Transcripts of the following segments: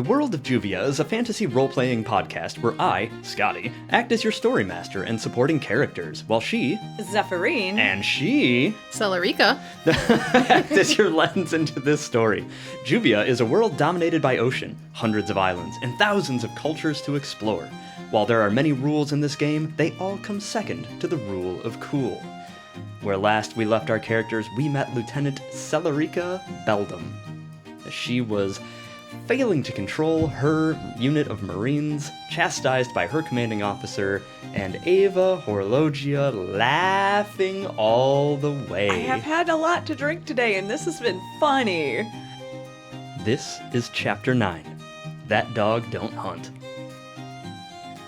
The World of Juvia is a fantasy role-playing podcast where I, Scotty, act as your story master and supporting characters, while she, Zephyrine, and she, Celerica, act as your lens into this story. Juvia is a world dominated by ocean, hundreds of islands, and thousands of cultures to explore. While there are many rules in this game, they all come second to the rule of cool. Where last we left our characters, we met Lieutenant Celerica Beldam. She was failing to control her unit of Marines, chastised by her commanding officer, and Ava Horlogia laughing all the way. I have had a lot to drink today, and this has been funny. This is Chapter 9, That Dog Don't Hunt.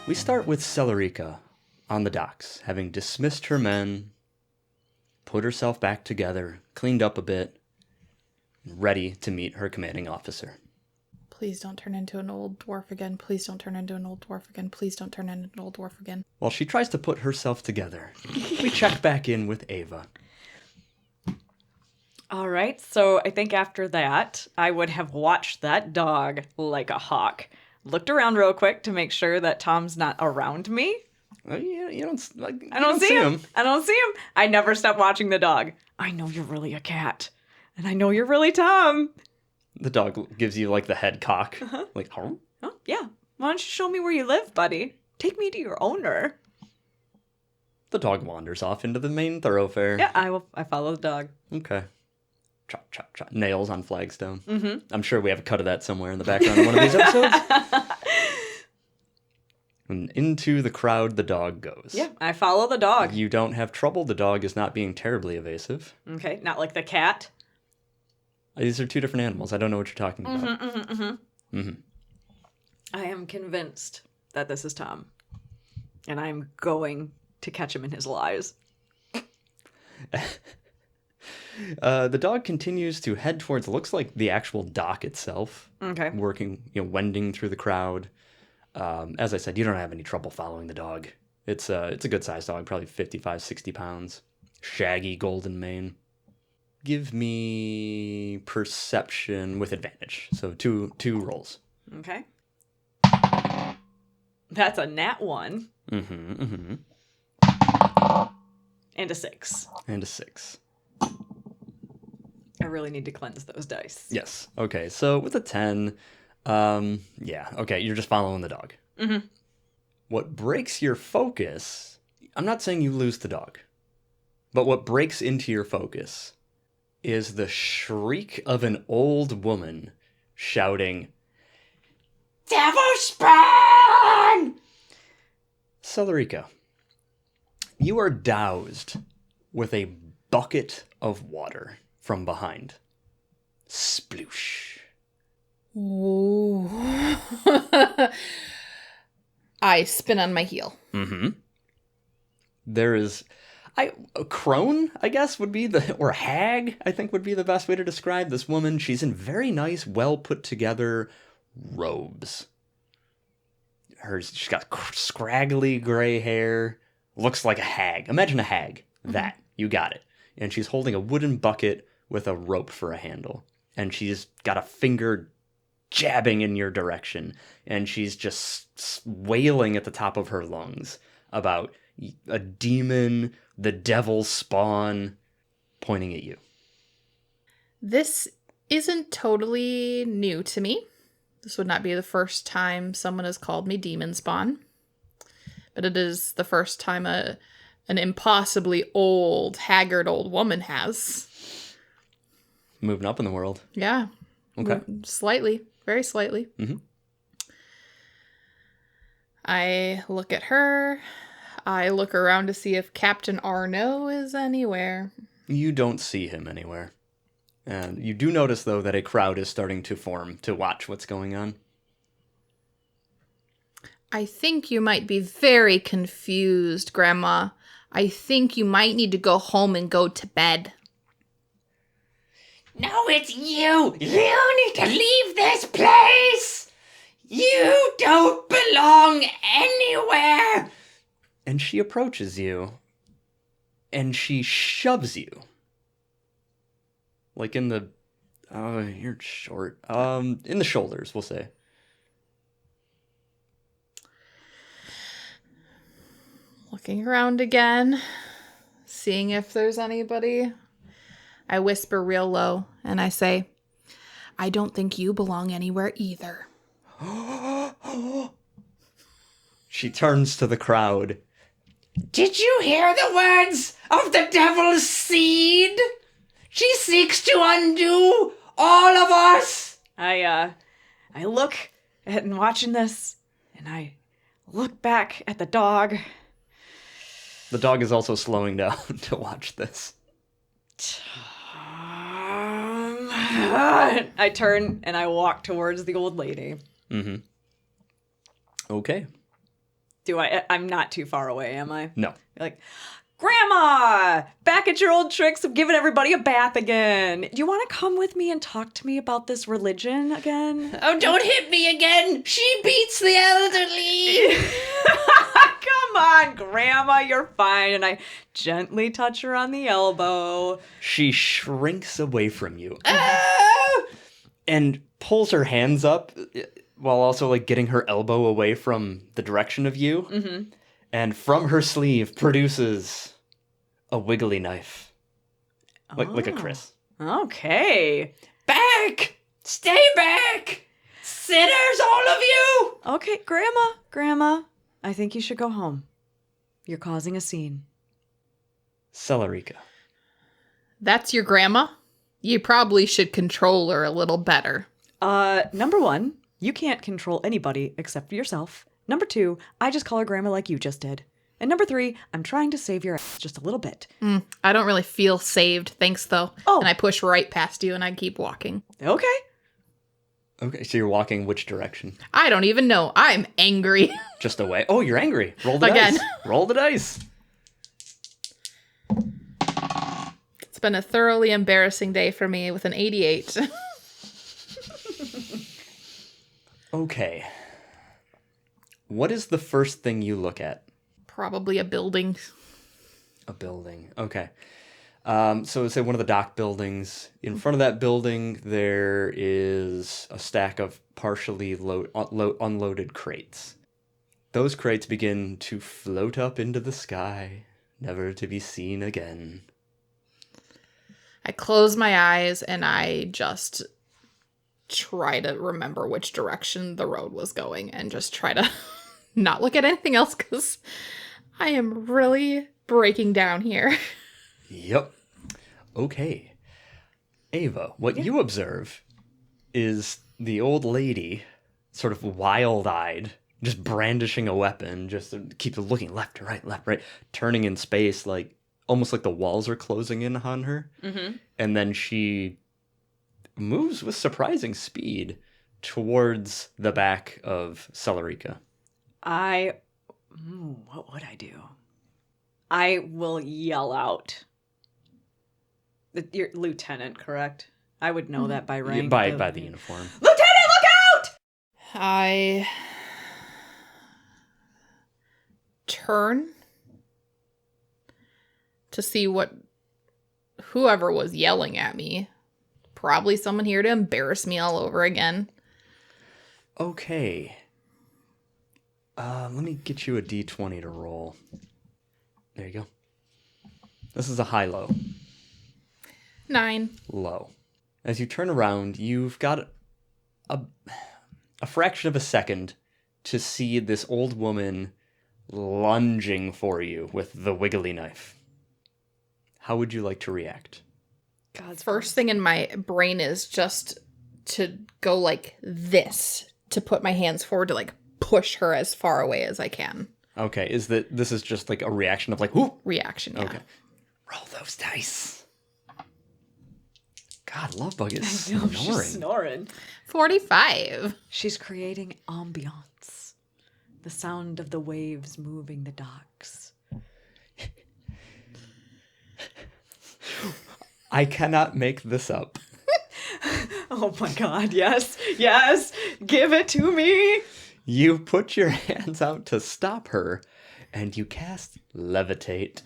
We start with Celerica on the docks, having dismissed her men, put herself back together, cleaned up a bit, ready to meet her commanding officer. please don't turn into an old dwarf again. Please don't turn into an old dwarf again. Please don't turn into an old dwarf again. While she tries to put herself together, we check back in with Ava. All right, so I think after that, I would have watched that dog like a hawk. Looked around real quick to make sure that Tom's not around me. You don't, like, I don't see him. I don't see him. I never stop watching the dog. I know you're really a cat. And I know you're really Tom. The dog gives you, like, the head cock. Like, huh? Oh, yeah. Why don't you show me where you live, buddy? Take me to your owner. The dog wanders off into the main thoroughfare. Yeah, I follow the dog. Okay. Chop, chop, chop. Nails on flagstone. Mm-hmm. I'm sure we have a cut of that somewhere in the background of one of these episodes. And into the crowd the dog goes. Yeah, I follow the dog. You don't have trouble. The dog is not being terribly evasive. Okay, not like the cat. These are two different animals. I don't know what you're talking about. I am convinced that this is Tom. And I'm going to catch him in his lies. The dog continues to head towards, looks like the actual dock itself. Okay. Working, wending through the crowd. As I said, you don't have any trouble following the dog. It's a good sized dog, probably 55, 60 pounds. Shaggy golden mane. Give me perception with advantage. So two rolls. Okay. That's a nat 1. And a 6. And a 6. I really need to cleanse those dice. Yes. Okay, so with a 10, yeah, okay, you're just following the dog. Mm-hmm. What breaks your focus, I'm not saying you lose the dog, but what breaks into your focus is the shriek of an old woman shouting, "Devil spawn!" Celerica, you are doused with a bucket of water from behind. Sploosh. Ooh. I spin on my heel. There is a crone, I guess, would be or a hag, I think would be the best way to describe this woman. She's in very nice, well put together robes. She's got scraggly gray hair. Looks like a hag. Imagine a hag. That. You got it. And she's holding a wooden bucket with a rope for a handle. And she's got a finger jabbing in your direction. And she's just wailing at the top of her lungs about a demon, the devil's spawn, pointing at you. This isn't totally new to me. This would not be the first time someone has called me demon spawn. But it is the first time an impossibly old, haggard old woman has. Moving up in the world. Yeah. Okay. Slightly. Very slightly. I look at her. I look around to see if Captain Arnaud is anywhere. You don't see him anywhere. And you do notice, though, that a crowd is starting to form to watch what's going on. I think you might be very confused, Grandma. I think you might need to go home and go to bed. No, it's you! You need to leave this place! You don't belong anywhere! And she approaches you, and she shoves you. Like in the... Oh, you're short. In the shoulders, we'll say. Looking around again, seeing if there's anybody. I whisper real low and I say, I don't think you belong anywhere either. She turns to the crowd. Did you hear the words of the devil's seed? She seeks to undo all of us. I look at and watching this, and I look back at the dog. The dog is also slowing down to watch this. I turn and I walk towards the old lady. Mm-hmm. Okay. I'm not too far away, am I? No. You're like, Grandma, back at your old tricks of giving everybody a bath again. Do you want to come with me and talk to me about this religion again? Oh, don't hit me again. She beats the elderly. Come on, Grandma, you're fine. And I gently touch her on the elbow. She shrinks away from you Oh! and pulls her hands up while also like getting her elbow away from the direction of you. Mm-hmm. And from her sleeve produces a wiggly knife. Like a Chris. Okay. Back! Stay back! Sinners, all of you! Okay, Grandma, I think you should go home. You're causing a scene. Celerica. That's your grandma? You probably should control her a little better. Number one, you can't control anybody except for yourself. Number two, I just call her Grandma like you just did. And number three, I'm trying to save your ass just a little bit. I don't really feel saved, thanks though. Oh. And I push right past you and I keep walking. Okay. Okay, so you're walking which direction? I don't even know. I'm angry. Just away. Oh, you're angry. Roll the Again. dice. Roll the dice. It's been a thoroughly embarrassing day for me with an 88. Okay. What is the first thing you look at? Probably a building. A building. Okay. So say one of the dock buildings. In front of that building, there is a stack of partially unloaded crates. Those crates begin to float up into the sky, never to be seen again. I close my eyes and I just try to remember which direction the road was going and just try to not look at anything else because I am really breaking down here. Yep. Okay. Ava, what you observe is the old lady, sort of wild-eyed, just brandishing a weapon, just keeps looking left to right, turning in space, like almost like the walls are closing in on her. Mm-hmm. And then she moves with surprising speed towards the back of Celerica. What would I do? I will yell out. You're lieutenant, correct? I would know that by rank. By the uniform. Lieutenant, look out! I turn to see whoever was yelling at me. Probably someone here to embarrass me all over again. Okay. Let me get you a d20 to roll. There you go. This is a high-low. 9. Low. As you turn around, you've got a fraction of a second to see this old woman lunging for you with the wiggly knife. How would you like to react? God's First thing in my brain is just to go like this, to put my hands forward to like push her as far away as I can. Okay, this is just like a reaction of like, whoop! Reaction, yeah. Okay. Roll those dice. God, Lovebug is I know, snoring. she's snoring. 45. She's creating ambiance. The sound of the waves moving the docks. I cannot make this up. Oh my god, yes, give it to me. You put your hands out to stop her, and you cast Levitate.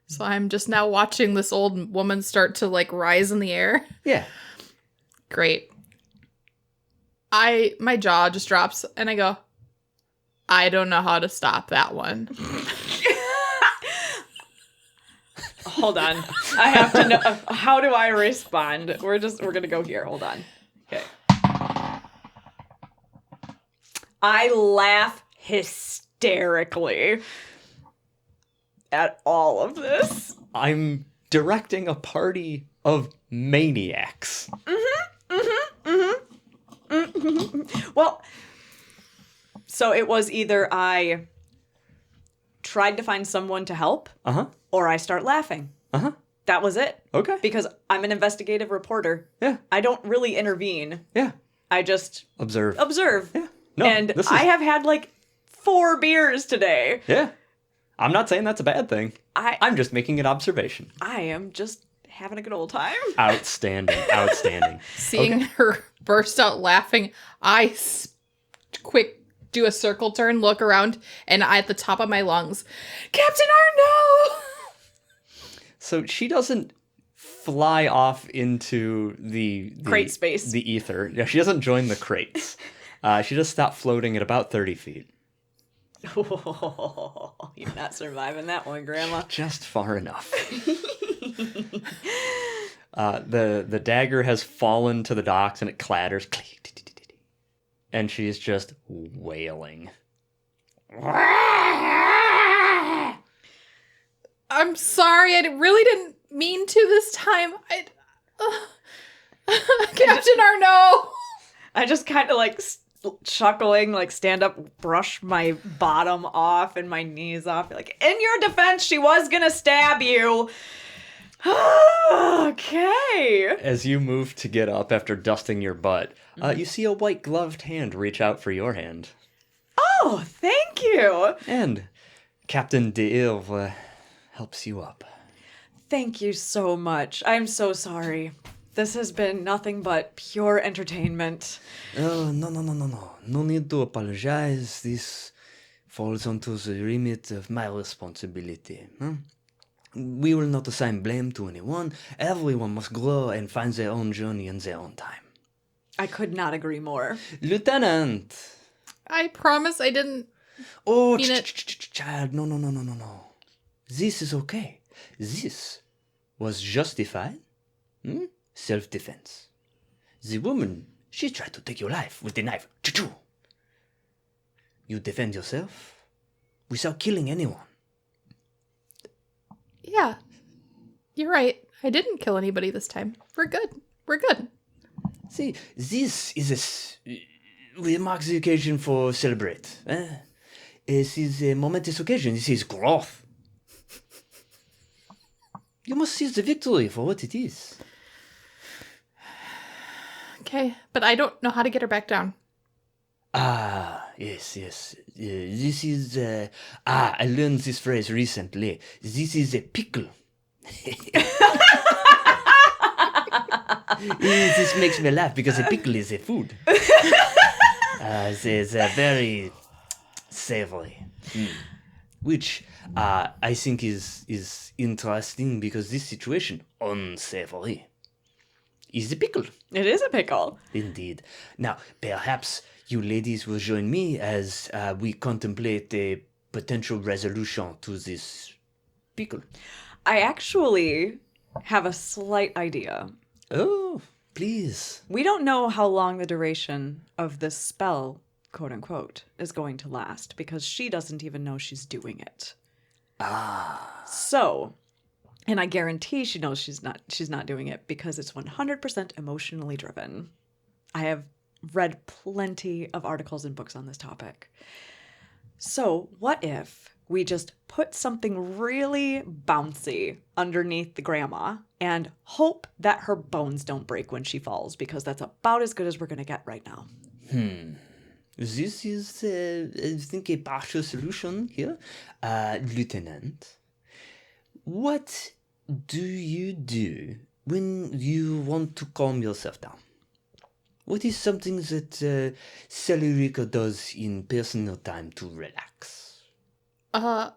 So I'm just now watching this old woman start to like rise in the air. Yeah. Great. My jaw just drops and I go, I don't know how to stop that one. Hold on. I have to know. How do I respond? We're going to go here. Hold on. Okay. I laugh hysterically at all of this. I'm directing a party of maniacs. Well, so it was either I tried to find someone to help Uh-huh. or I start laughing. Uh-huh. That was it. Okay. Because I'm an investigative reporter. Yeah. I don't really intervene. Yeah. I just Observe. observe. Yeah. No, And this is... I have had like 4 beers today. Yeah. I'm not saying that's a bad thing. I I'm just making an observation. am just having a good old time. Outstanding. Outstanding. Seeing her burst out laughing, I quick do a circle turn, look around, and I, at the top of my lungs, Captain Arnaud! So she doesn't fly off into the Crate space. the ether. Yeah, she doesn't join the crates. She just stopped floating at about 30 feet. Oh, you're not surviving that one, Grandma. Just far enough. The dagger has fallen to the docks and it clatters. And she's just wailing. I'm sorry, I really didn't mean to this time. Captain Arnaud! I just kind of like chuckling, like stand up, brush my bottom off and my knees off. Like, in your defense, she was gonna stab you. Okay. As you move to get up after dusting your butt, you see a white gloved hand reach out for your hand. Oh, thank you. And Captain D'Ilve helps you up. Thank you so much. I'm so sorry. This has been nothing but pure entertainment. Oh, no. No need to apologize. This falls onto the remit of my responsibility. Huh? We will not assign blame to anyone. Everyone must grow and find their own journey in their own time. I could not agree more. Lieutenant! I promise I didn't Oh, mean it. child, no. This is okay. This was justified. Self-defense. The woman, she tried to take your life with the knife. Choo-choo. You defend yourself without killing anyone. Yeah, you're right. I didn't kill anybody this time. We're good. See, this is we mark the occasion for celebrate. This is a momentous occasion. This is growth. You must seize the victory for what it is. Okay, but I don't know how to get her back down. Ah, yes. This is, I learned this phrase recently. This is a pickle. This makes me laugh because a pickle is a food. It's very savory. Which I think is interesting because this situation, unsavory, is a pickle. It is a pickle. Indeed. Now, perhaps you ladies will join me as we contemplate a potential resolution to this pickle. I actually have a slight idea. Oh, please. We don't know how long the duration of this spell, quote unquote, is going to last because she doesn't even know she's doing it. So, and I guarantee she knows she's not doing it because it's 100% emotionally driven. I have read plenty of articles and books on this topic. So, what if we just put something really bouncy underneath the grandma and hope that her bones don't break when she falls, because that's about as good as we're going to get right now. This is, I think, a partial solution here. Lieutenant, what do you do when you want to calm yourself down? What is something that Celerica does in personal time to relax? Well,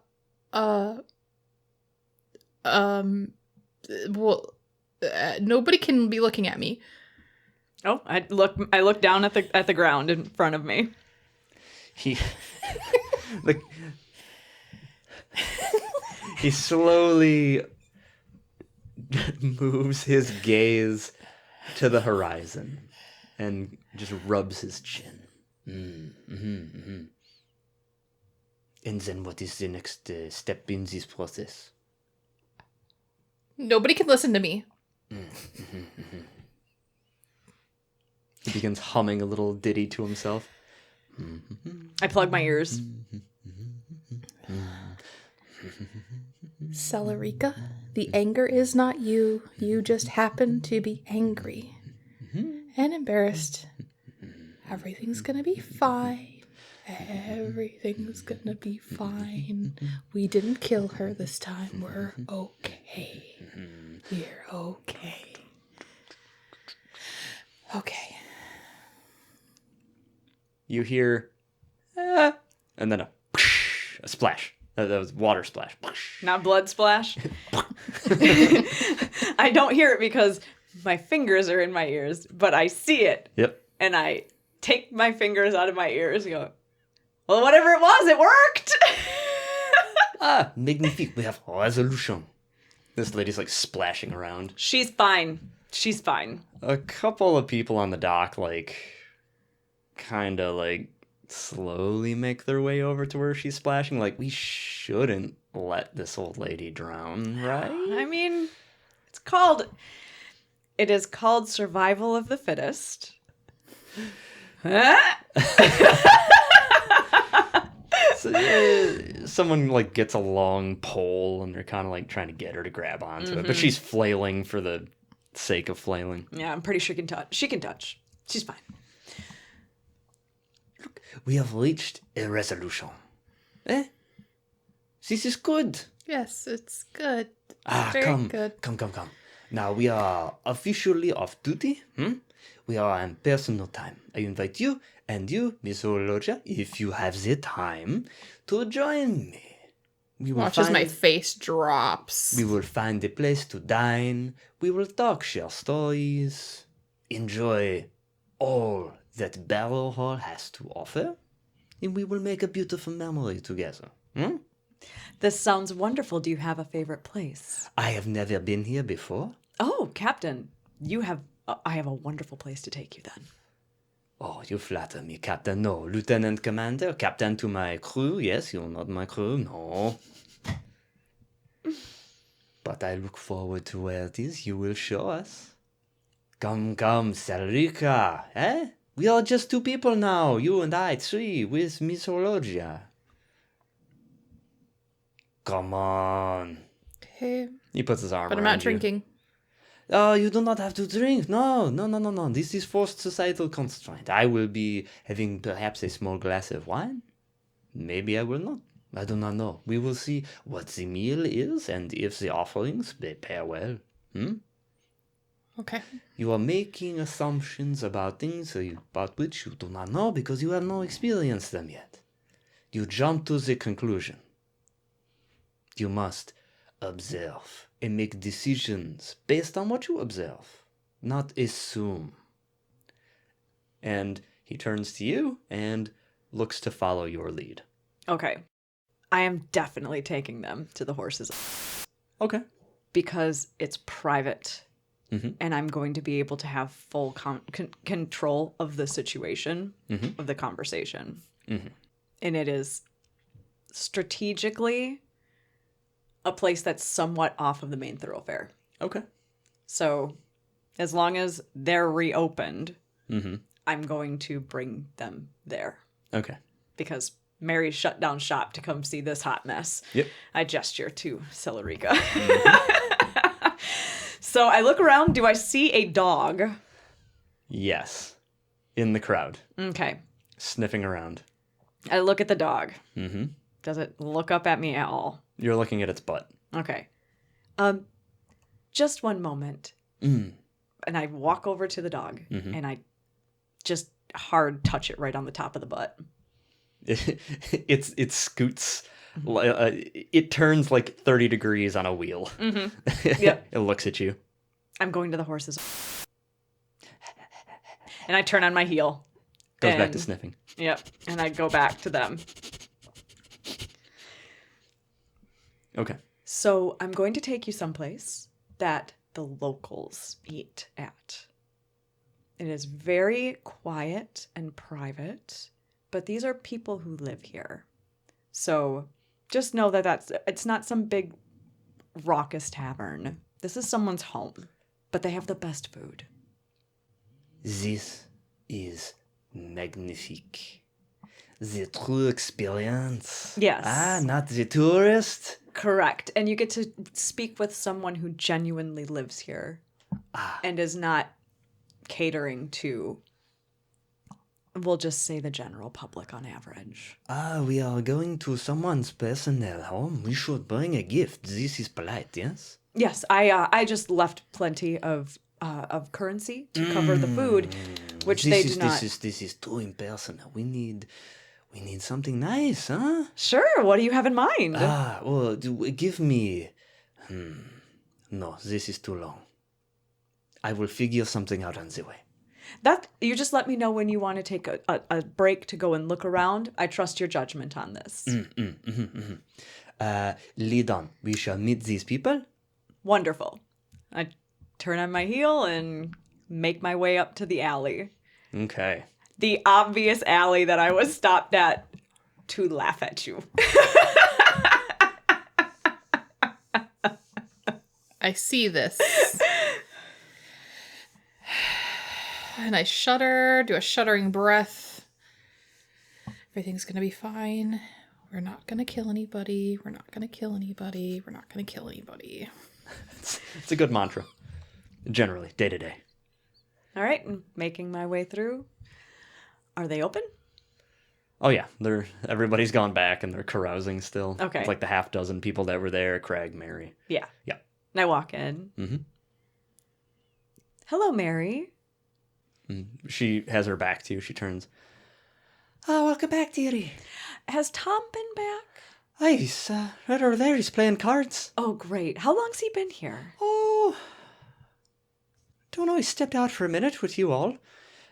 nobody can be looking at me. Oh, I look down at the ground in front of me. He like he slowly moves his gaze to the horizon and just rubs his chin. And then what is the next step in this process? Nobody can listen to me. He begins humming a little ditty to himself. I plug my ears. Celerica, the anger is not you. You just happen to be angry and embarrassed. Everything's gonna be fine. Everything's gonna be fine. We didn't kill her this time. We're okay. We're okay. Okay. You hear, and then a splash. That was water splash. Not blood splash. I don't hear it because my fingers are in my ears, but I see it. Yep. And I take my fingers out of my ears and go, well, whatever it was, it worked. Magnifique. We have resolution. This lady's like splashing around. She's fine. She's fine. A couple of people on the dock, like, kind of like slowly make their way over to where she's splashing. Like, we shouldn't let this old lady drown, right? I mean, it is called survival of the fittest. So, someone like gets a long pole and they're kind of like trying to get her to grab onto it, but she's flailing for the sake of flailing. Yeah, I'm pretty sure she can touch. She's fine. Look, we have reached a resolution. Eh? This is good. Yes, it's good. Ah, Very good. Come. Now we are officially off duty. We are on personal time. I invite you and you, Miss Ologia, if you have the time, to join me. We will Watch as my face drops. We will find a place to dine. We will talk, share stories, enjoy all that Barrel Hall has to offer, and we will make a beautiful memory together. This sounds wonderful. Do you have a favorite place? I have never been here before. Oh, Captain, I have a wonderful place to take you then. Oh, you flatter me, Captain. No, Lieutenant Commander, Captain to my crew. Yes, you're not my crew. No. But I look forward to where it is you will show us. Come, Celerica. Eh? We are just two people now. You and I, three, with Miss Ologia. Come on. Okay. He puts his arm But I'm around not drinking. Oh, you do not have to drink. No. This is forced societal constraint. I will be having perhaps a small glass of wine. Maybe I will not. I do not know. We will see what the meal is and if the offerings they pair well. Okay. You are making assumptions about things about which you do not know because you have not experienced them yet. You jump to the conclusion. You must observe and make decisions based on what you observe, not assume. And he turns to you and looks to follow your lead. Okay. I am definitely taking them to the horses Okay. because it's private Mm-hmm. and I'm going to be able to have full control of the situation, of the conversation. And it is strategically a place that's somewhat off of the main thoroughfare. Okay. So as long as they're reopened, I'm going to bring them there. Okay. Because Mary shut down shop to come see this hot mess. Yep. I gesture to Celerica. So I look around. Do I see a dog? Yes. In the crowd, Okay. sniffing around. I look at the dog. Mm-hmm. Does it look up at me at all? You're looking at its butt. Okay. Just one moment. And I walk over to the dog and I just hard touch it right on the top of the butt. It scoots. It turns like 30 degrees on a wheel. Yep. It looks at you. I'm going to the horses. And I turn on my heel. Goes back to And- sniffing. Yep. And I go back to them. Okay. So I'm going to take you someplace that the locals eat at. It is very quiet and private, but these are people who live here. So just know that it's not some big raucous tavern. This is someone's home, but they have the best food. This is magnifique. The true experience. Yes. Ah, not the tourist. Correct. And you get to speak with someone who genuinely lives here and is not catering to, we'll just say, the general public on average. Ah, we are going to someone's personal home. We should bring a gift. This is polite, yes? Yes, I just left plenty of currency to cover the food, which they do not. This is too impersonal. We need something nice, huh? Sure. What do you have in mind? Ah, well, give me. No, this is too long. I will figure something out on the way. That you just let me know when you want to take a break to go and look around. I trust your judgment on this. Lead on. We shall meet these people. Wonderful. I turn on my heel and make my way up to the alley. Okay. The obvious alley that I was stopped at to laugh at you. I see this. And I shudder, do a shuddering breath. Everything's going to be fine. We're not going to kill anybody. We're not going to kill anybody. We're not going to kill anybody. It's a good mantra. Generally, day to day. All right, and making my way through. Are they open? Oh yeah, everybody's gone back and they're carousing still. Okay. It's like the half dozen people that were there, Craig, Mary. Yeah. Yeah. And I walk in. Mm-hmm. Hello, Mary. She has her back to you. She turns. Ah, welcome back, dearie. Has Tom been back? Aye, he's right over there. He's playing cards. Oh, great. How long's he been here? Oh, don't know. He stepped out for a minute with you all,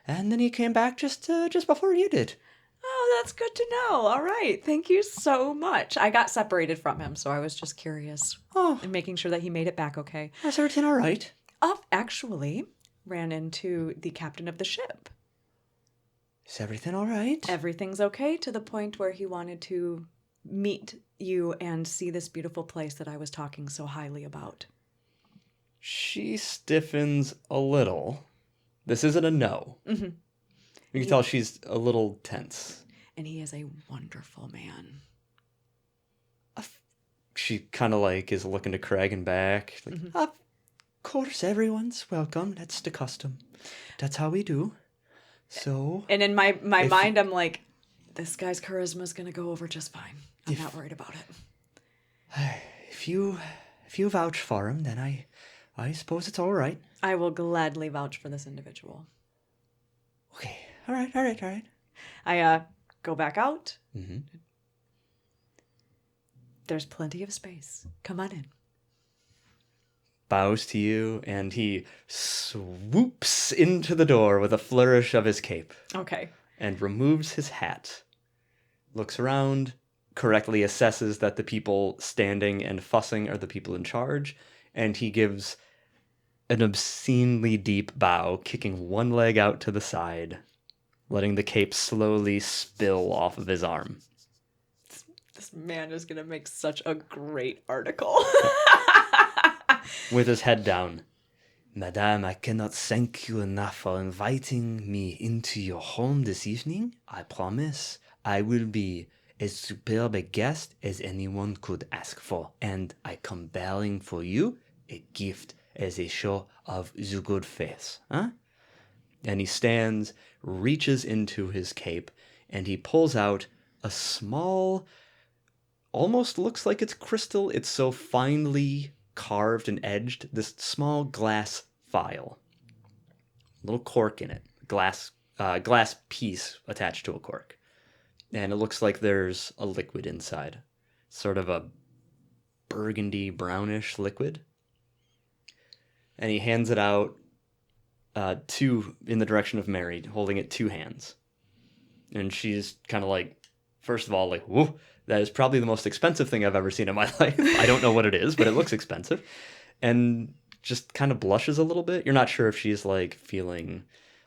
and then he came back just before you did. Oh, that's good to know. All right. Thank you so much. I got separated from him, so I was just curious Oh, and making sure that he made it back okay. is everything all right? Actually, ran into the captain of the ship. Is everything all right? Everything's okay to the point where he wanted to meet you and see this beautiful place that I was talking so highly about. She stiffens a little. This isn't a no. Mm-hmm. You can tell she's a little tense. And he is a wonderful man. She kind of like is looking to Craig and back. Like, Of course, everyone's welcome. That's the custom. That's how we do. So, And in my If- mind, I'm like, this guy's charisma is going to go over just fine. I'm not worried about it. if you vouch for him, then I suppose it's all right. I will gladly vouch for this individual. Okay. All right. I go back out. Mhm. There's plenty of space. Come on in. bows to you, and he swoops into the door with a flourish of his cape Okay. and removes his hat. Looks around, correctly assesses that the people standing and fussing are the people in charge, and he gives an obscenely deep bow, kicking one leg out to the side, letting the cape slowly spill off of his arm. This man is going to make such a great article. With his head down. Madame, I cannot thank you enough for inviting me into your home this evening. I promise I will be as superb a guest as anyone could ask for. And I come bearing for you a gift as a show of the good faith. Huh? And he stands, reaches into his cape, and he pulls out a small, almost looks like it's crystal. It's so finely carved and edged. This small glass vial, little cork in it, glass piece attached to a cork, and it looks like there's a liquid inside, sort of a burgundy brownish liquid. And he hands it out two in the direction of Mary, holding it two hands. And she's kind of like, first of all, like, whoa, that is probably the most expensive thing I've ever seen in my life. I don't know what it is, but it looks expensive. And just kind of blushes a little bit. You're not sure if she's like feeling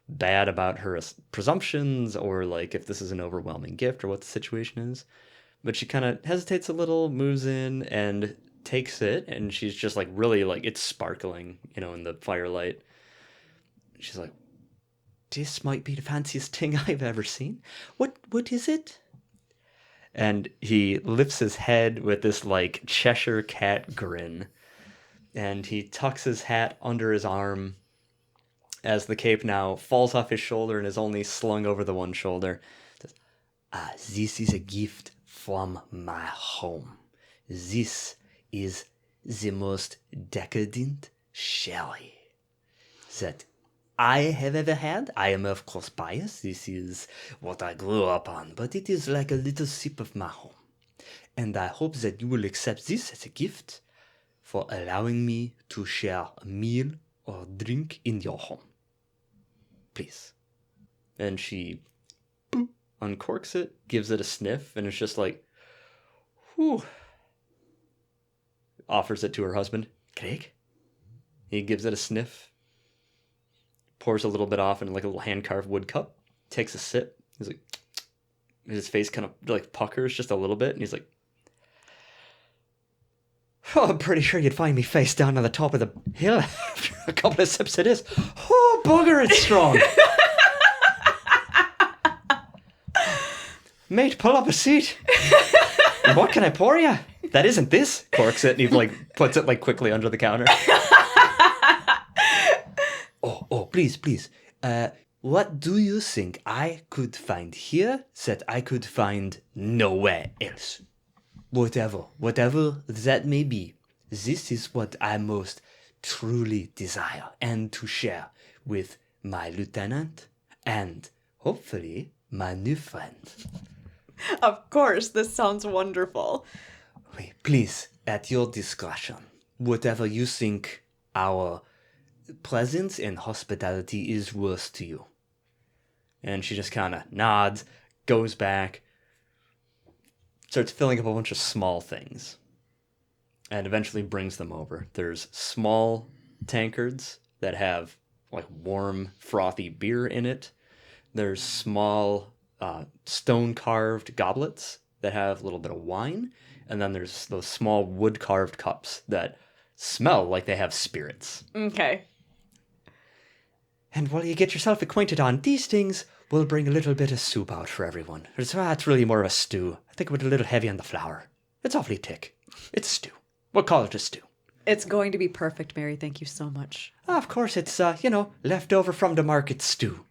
bad about her presumptions or like if this is an overwhelming gift or what the situation is. But she kind of hesitates a little, moves in and takes it. And she's just like really like, it's sparkling, in the firelight. She's like, this might be the fanciest thing I've ever seen. What is it? And he lifts his head with this like Cheshire cat grin. And he tucks his hat under his arm as the cape now falls off his shoulder and is only slung over the one shoulder. Says, this is a gift from my home. This is the most decadent sherry that I have ever had. I am, of course, biased. This is what I grew up on, but it is like a little sip of my home. And I hope that you will accept this as a gift for allowing me to share a meal or drink in your home. Please. And she uncorks it, gives it a sniff, and it's just like, whew. Offers it to her husband. Craig? He gives it a sniff, pours a little bit off in like a little hand-carved wood cup, takes a sip. He's like, his face kind of like puckers just a little bit, and he's like, oh, I'm pretty sure you'd find me face down on the top of the hill after a couple of sips of this. Oh, bugger, it's strong. Mate, pull up a seat. What can I pour you? That isn't this. Corks it, and he like puts it like quickly under the counter. Oh, please. What do you think I could find here that I could find nowhere else? Whatever that may be, this is what I most truly desire and to share with my lieutenant and, hopefully, my new friend. Of course, this sounds wonderful. Wait, please, at your discretion, whatever you think our presence and hospitality is worth to you. And she just kind of nods, goes back, starts filling up a bunch of small things, and eventually brings them over. There's small tankards that have like warm, frothy beer in it. There's small stone-carved goblets that have a little bit of wine. And then there's those small wood-carved cups that smell like they have spirits. Okay. And while you get yourself acquainted on these things, we'll bring a little bit of soup out for everyone. It's really more of a stew. I think it was a little heavy on the flour. It's awfully thick. It's a stew. We'll call it a stew. It's going to be perfect, Mary. Thank you so much. Of course, it's, left over from the market stew.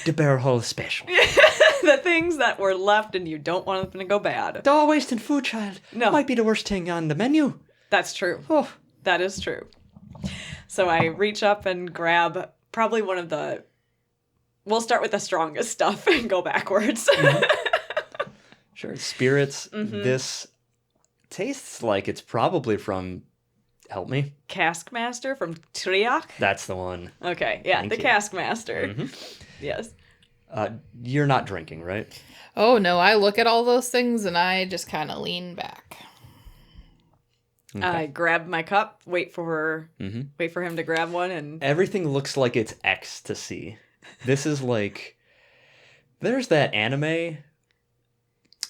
The Bear Hall special. The things that were left and you don't want them to go bad. Don't wasting food, child. No. Might be the worst thing on the menu. That's true. Oh. That is true. So I reach up and grab probably one of the... We'll start with the strongest stuff and go backwards. Mm-hmm. Sure. Spirits. Mm-hmm. This tastes like it's probably from... Help me. Cask Master from Triac? That's the one. Okay. Yeah, Thank the you. Cask Master. Mm-hmm. Yes. You're not drinking, right? Oh, no. I look at all those things and I just kind of lean back. Okay. I grab my cup, wait for him to grab one, and Everything looks like it's ecstasy. This is like... There's that anime...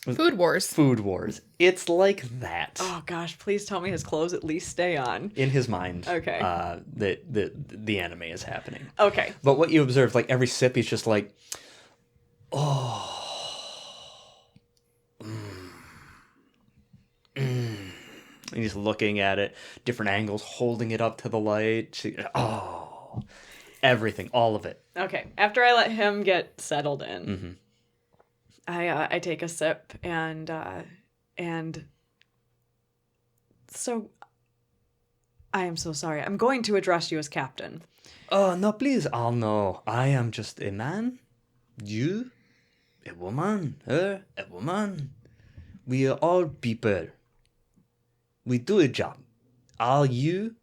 Food Wars. Food Wars. It's like that. oh gosh, please tell me his clothes at least stay on. In his mind. Okay. The anime is happening. Okay. But what you observe, like every sip, he's just like, And he's looking at it, different angles, holding it up to the light. Everything, all of it. Okay. After I let him get settled in, I take a sip and so I am so sorry. I'm going to address you as captain. Oh, no, please. Oh, no. I am just a man. You, a woman. Her, a woman. We are all people. We do a job. Are you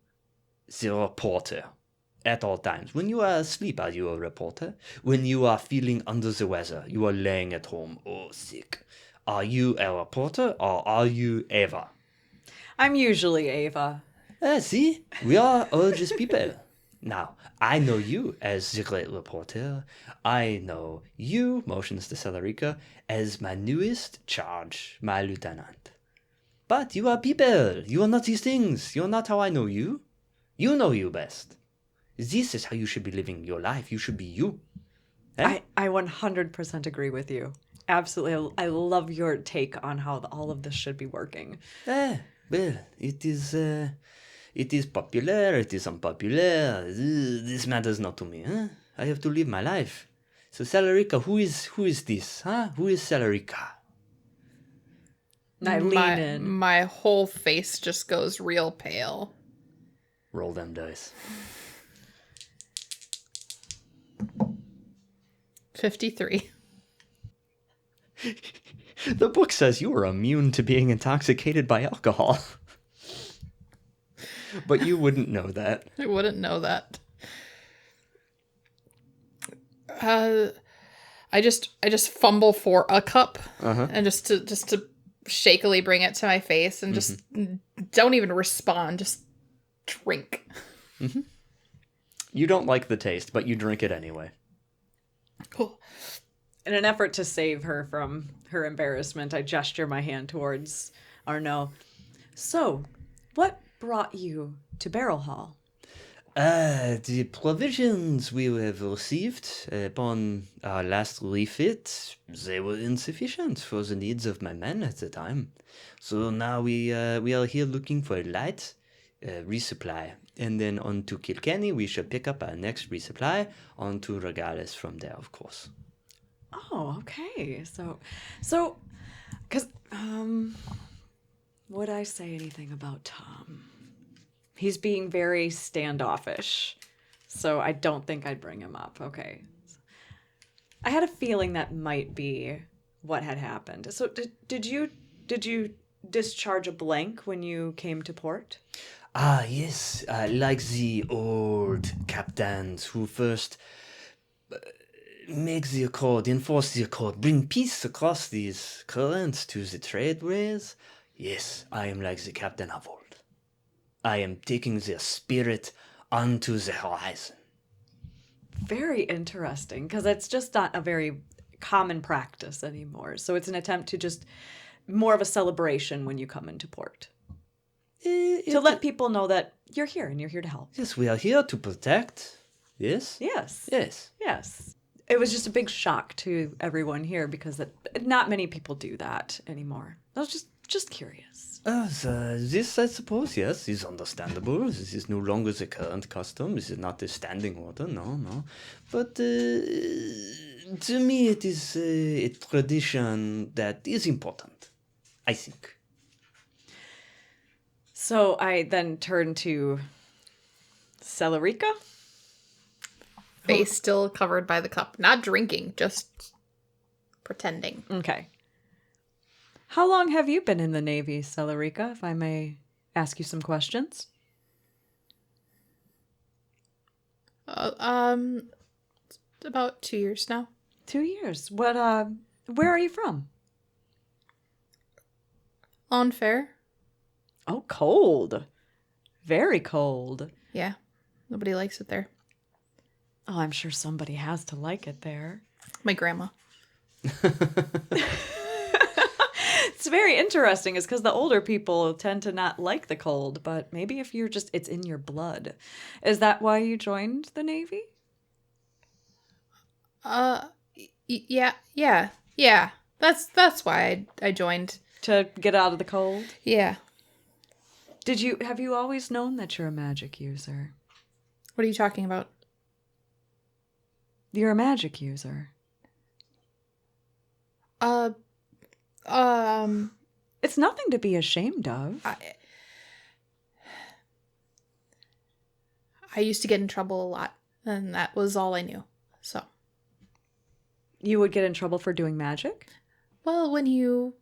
the reporter. At all times. When you are asleep, are you a reporter? When you are feeling under the weather, you are laying at home, sick. Are you a reporter or are you Ava? I'm usually Ava. See? We are all just people. Now, I know you as the great reporter. I know you, motions to Celerica, as my newest charge, my lieutenant. But you are people. You are not these things. You are not how I know you. You know you best. This is how you should be living your life. You should be you. Eh? I 100% agree with you. Absolutely. I love your take on how all of this should be working. Well, it is popular, it is unpopular. This matters not to me, huh? I have to live my life. So Celerica, who is this, huh? Who is Celerica? I lean in. My whole face just goes real pale. Roll them dice. 53. The book says you are immune to being intoxicated by alcohol. But you wouldn't know that. I wouldn't know that. I just fumble for a cup and just to shakily bring it to my face and just don't even respond. Just drink. Mm-hmm. You don't like the taste, but you drink it anyway. Cool. In an effort to save her from her embarrassment, I gesture my hand towards Arnaud. So, what brought you to Barrel Hall? The provisions we have received upon our last refit, they were insufficient for the needs of my men at the time. So now we are here looking for a light resupply. And then on to Kilkenny, we shall pick up our next resupply. On to Regales from there, of course. Oh, okay. So, because, would I say anything about Tom? He's being very standoffish, so I don't think I'd bring him up. Okay. I had a feeling that might be what had happened. So, did you discharge a blank when you came to port? Ah, yes, like the old captains who first make the accord, enforce the accord, bring peace across these currents to the tradeways. Yes, I am like the captain of old. I am taking their spirit onto the horizon. Very interesting, because it's just not a very common practice anymore. So it's an attempt to just more of a celebration when you come into port. To let people know that you're here and you're here to help. Yes, we are here to protect. Yes? Yes. Yes. Yes. It was just a big shock to everyone here because not many people do that anymore. I was just curious. This, I suppose, yes, is understandable. This is no longer the current custom. This is not the standing order, no. But to me, it is a tradition that is important, I think. So I then turn to Celerica. Face still covered by the cup. Not drinking, just pretending. Okay. How long have you been in the Navy, Celerica, if I may ask you some questions? About 2 years now. 2 years. What, where are you from? Unfair. Oh, cold. Very cold. Yeah. Nobody likes it there. Oh, I'm sure somebody has to like it there. My grandma. It's very interesting. It's because the older people tend to not like the cold, but maybe if you're just, it's in your blood. Is that why you joined the Navy? Yeah. That's why I joined. To get out of the cold? Yeah. Have you always known that you're a magic user? What are you talking about? You're a magic user. It's nothing to be ashamed of. I used to get in trouble a lot, and that was all I knew. So. You would get in trouble for doing magic? Well, when you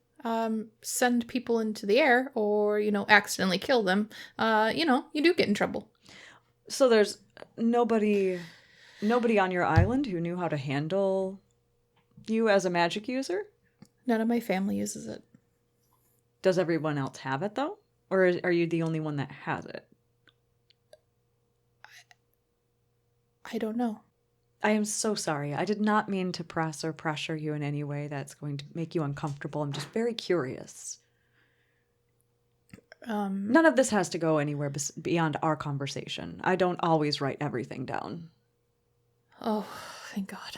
send people into the air or, accidentally kill them, you do get in trouble. So there's nobody on your island who knew how to handle you as a magic user? None of my family uses it. Does everyone else have it, though? Or are you the only one that has it? I don't know. I am so sorry. I did not mean to press or pressure you in any way that's going to make you uncomfortable. I'm just very curious. None of this has to go anywhere beyond our conversation. I don't always write everything down. Oh, thank God.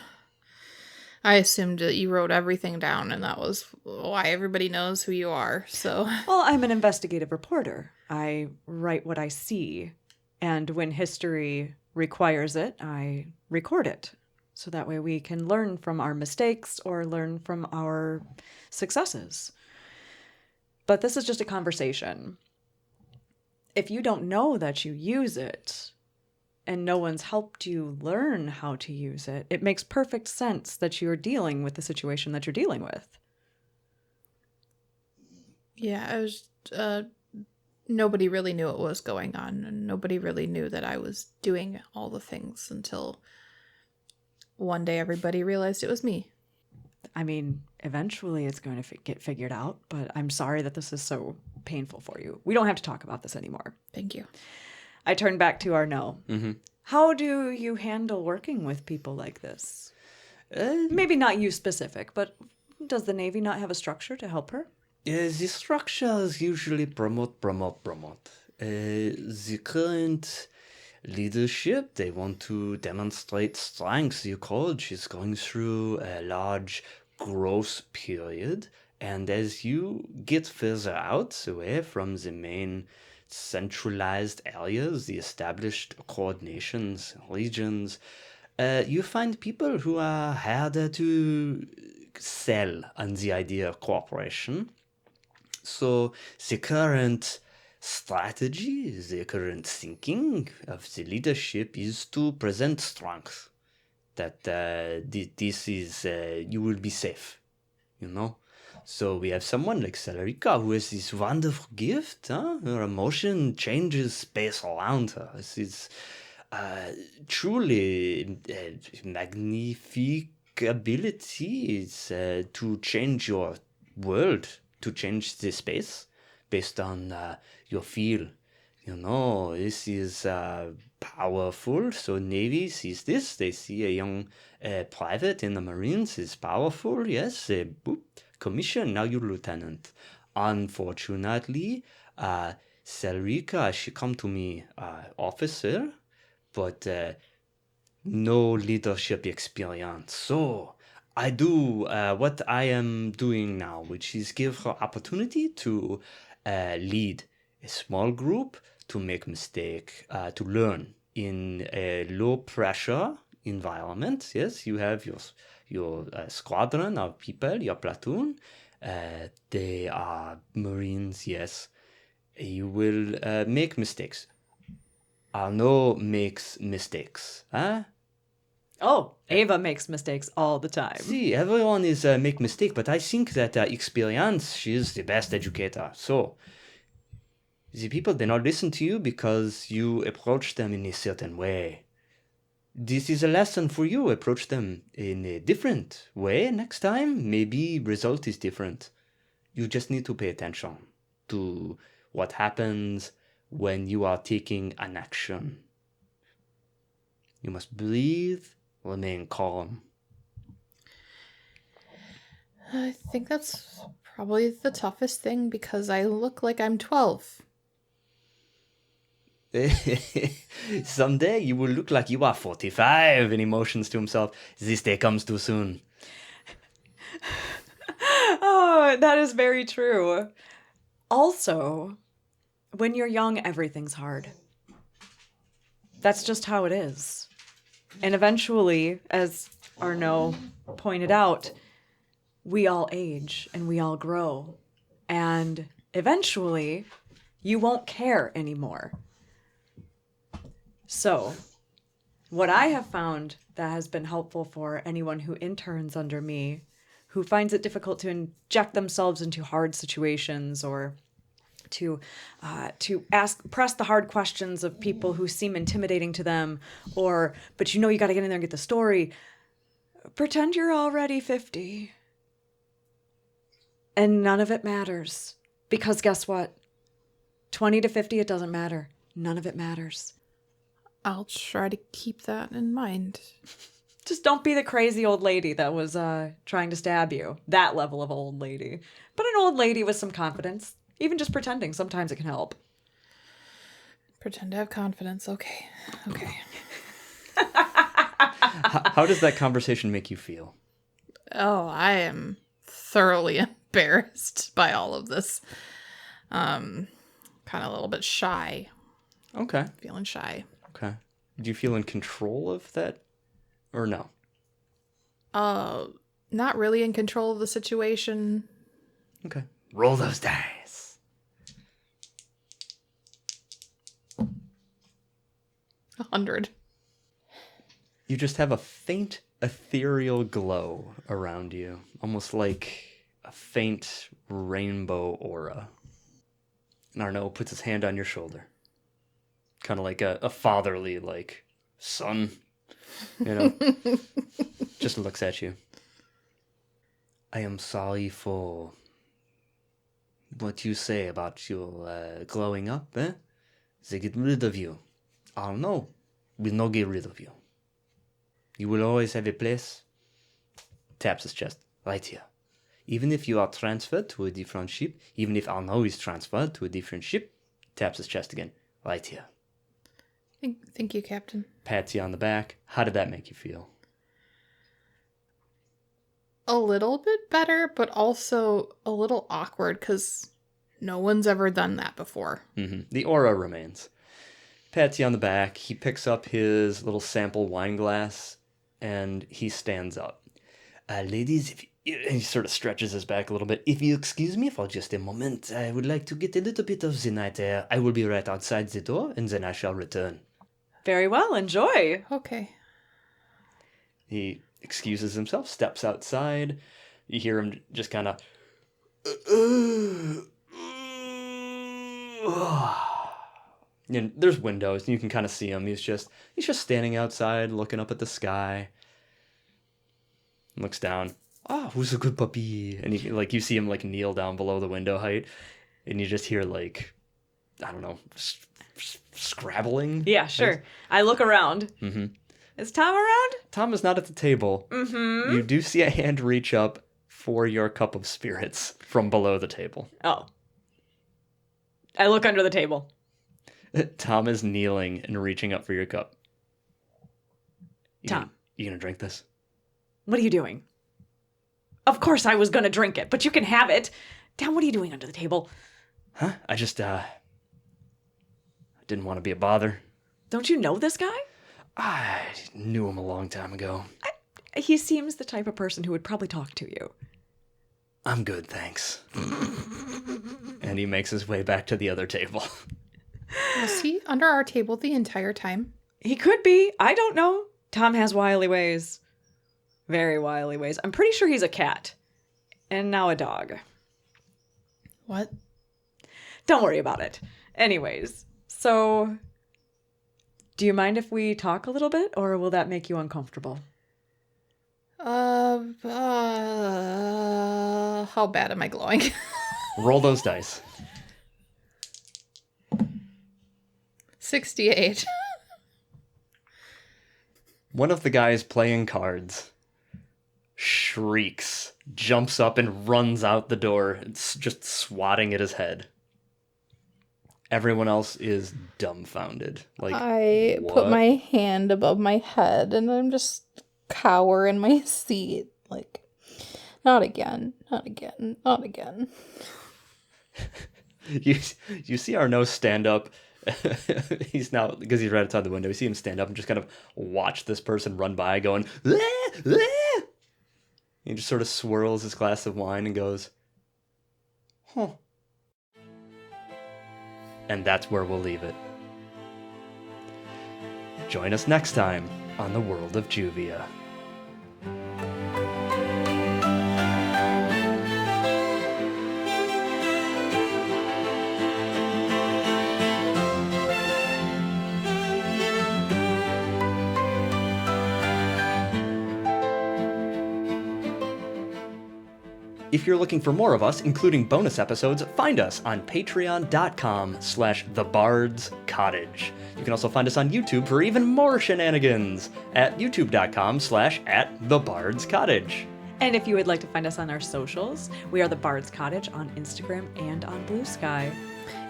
I assumed that you wrote everything down, and that was why everybody knows who you are, so... Well, I'm an investigative reporter. I write what I see, and when history requires it, I record it. So that way we can learn from our mistakes or learn from our successes. But this is just a conversation. If you don't know that you use it, and no one's helped you learn how to use it, it makes perfect sense that you're dealing with the situation that you're dealing with. Yeah, I was... nobody really knew what was going on, and nobody really knew that I was doing all the things until one day everybody realized it was me. I mean, eventually it's going to get figured out, but I'm sorry that this is so painful for you. We don't have to talk about this anymore. Thank you. I turn back to Arnaud. Mm-hmm. How do you handle working with people like this? Maybe not you specific, but does the Navy not have a structure to help her? The structures usually promote. The current leadership, they want to demonstrate strength. The college is going through a large growth period, and as you get further out away from the main centralized areas, the established coordinations, regions, you find people who are harder to sell on the idea of cooperation. So the current strategy, the current thinking of the leadership is to present strength. That this is, you will be safe, you know? So we have someone like Celerica who has this wonderful gift, huh? Her emotion changes space around her. This is truly magnific ability to change your world, to change the space based on your feel. You know, this is powerful. So Navy sees this. They see a young private in the Marines is powerful. Yes, boop, commission. Now you're lieutenant. Unfortunately, Celerica, she come to me officer, but no leadership experience. So I do what I am doing now, which is give her opportunity to lead a small group, to make mistake, to learn in a low pressure environment. Yes, you have your squadron of people, your platoon. They are Marines. Yes, you will make mistakes. Arnaud makes mistakes. Huh? Oh, Ava makes mistakes all the time. See, everyone is make mistake, but I think that experience, she is the best educator. So, the people, they not listen to you because you approach them in a certain way. This is a lesson for you. Approach them in a different way next time. Maybe result is different. You just need to pay attention to what happens when you are taking an action. You must breathe, remain calm. I think that's probably the toughest thing because I look like I'm 12. Someday you will look like you are 45, and emotions to himself. This day comes too soon. Oh, that is very true. Also, when you're young, everything's hard. That's just how it is. And eventually, as Arnaud pointed out, we all age and we all grow. And eventually, you won't care anymore. So, what I have found that has been helpful for anyone who interns under me, who finds it difficult to inject themselves into hard situations or to press the hard questions of people who seem intimidating to them, but you got to get in there and get the story. Pretend you're already 50. And none of it matters. Because guess what? 20 to 50, it doesn't matter. None of it matters. I'll try to keep that in mind. Just don't be the crazy old lady that was trying to stab you. That level of old lady. But an old lady with some confidence. Even just pretending, sometimes it can help. Pretend to have confidence. Okay. How does that conversation make you feel? Oh, I am thoroughly embarrassed by all of this. Kind of a little bit shy. Okay. Feeling shy. Okay. Do you feel in control of that or no? Not really in control of the situation. Okay. Roll those dice. 100. You just have a faint ethereal glow around you, almost like a faint rainbow aura. And Arnaud puts his hand on your shoulder. Kind of like a fatherly, like, son, just looks at you. I am sorry for what you say about your glowing up, eh? They get rid of you. Arnaud will not get rid of you. You will always have a place. Taps his chest. Right here. Even if you are transferred to a different ship, even if Arnaud is transferred to a different ship, taps his chest again. Right here. Thank you, Captain. Pats you on the back. How did that make you feel? A little bit better, but also a little awkward because no one's ever done that before. Mm-hmm. The aura remains. Pats you on the back. He picks up his little sample wine glass and he stands up. Ladies, and he sort of stretches his back a little bit. If you excuse me for just a moment, I would like to get a little bit of the night air. I will be right outside the door and then I shall return. Very well. Enjoy. Okay. He excuses himself, steps outside. You hear him just kind of... And there's windows, and you can kind of see him. He's just standing outside, looking up at the sky. Looks down. Oh, who's a good puppy? And you see him like kneel down below the window height, and you just hear like, I don't know, scrabbling. Yeah, sure. I look around. Mm-hmm. Is Tom around? Tom is not at the table. Mm-hmm. You do see a hand reach up for your cup of spirits from below the table. Oh. I look under the table. Tom is kneeling and reaching up for your cup. Tom. You gonna drink this? What are you doing? Of course I was going to drink it, but you can have it. Tom, what are you doing under the table? Huh? I just, didn't want to be a bother. Don't you know this guy? I knew him a long time ago. He seems the type of person who would probably talk to you. I'm good, thanks. And he makes his way back to the other table. Was he under our table the entire time? He could be. I don't know. Tom has wily ways. Very wily ways. I'm pretty sure he's a cat. And now a dog. What? Don't worry about it. Anyways, so do you mind if we talk a little bit, or will that make you uncomfortable? How bad am I glowing? Roll those dice. 68. One of the guys playing cards shrieks, jumps up and runs out the door, just swatting at his head. Everyone else is dumbfounded. Like, I what? put my hand above my head and I'm just cower in my seat. Like, not again, not again, not again. You see Arnaud stand up. He's now, because he's right outside the window, you see him stand up and just kind of watch this person run by going, "Ah, ah." He just sort of swirls his glass of wine and goes, huh. And that's where we'll leave it. Join us next time on the World of Juvia. If you're looking for more of us, including bonus episodes, find us on patreon.com/thebardscottage. You can also find us on YouTube for even more shenanigans at youtube.com/@thebardscottage. And if you would like to find us on our socials, we are The Bard's Cottage on Instagram and on Blue Sky.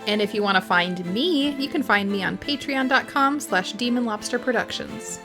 And if you want to find me, you can find me on patreon.com/demonlobsterproductions.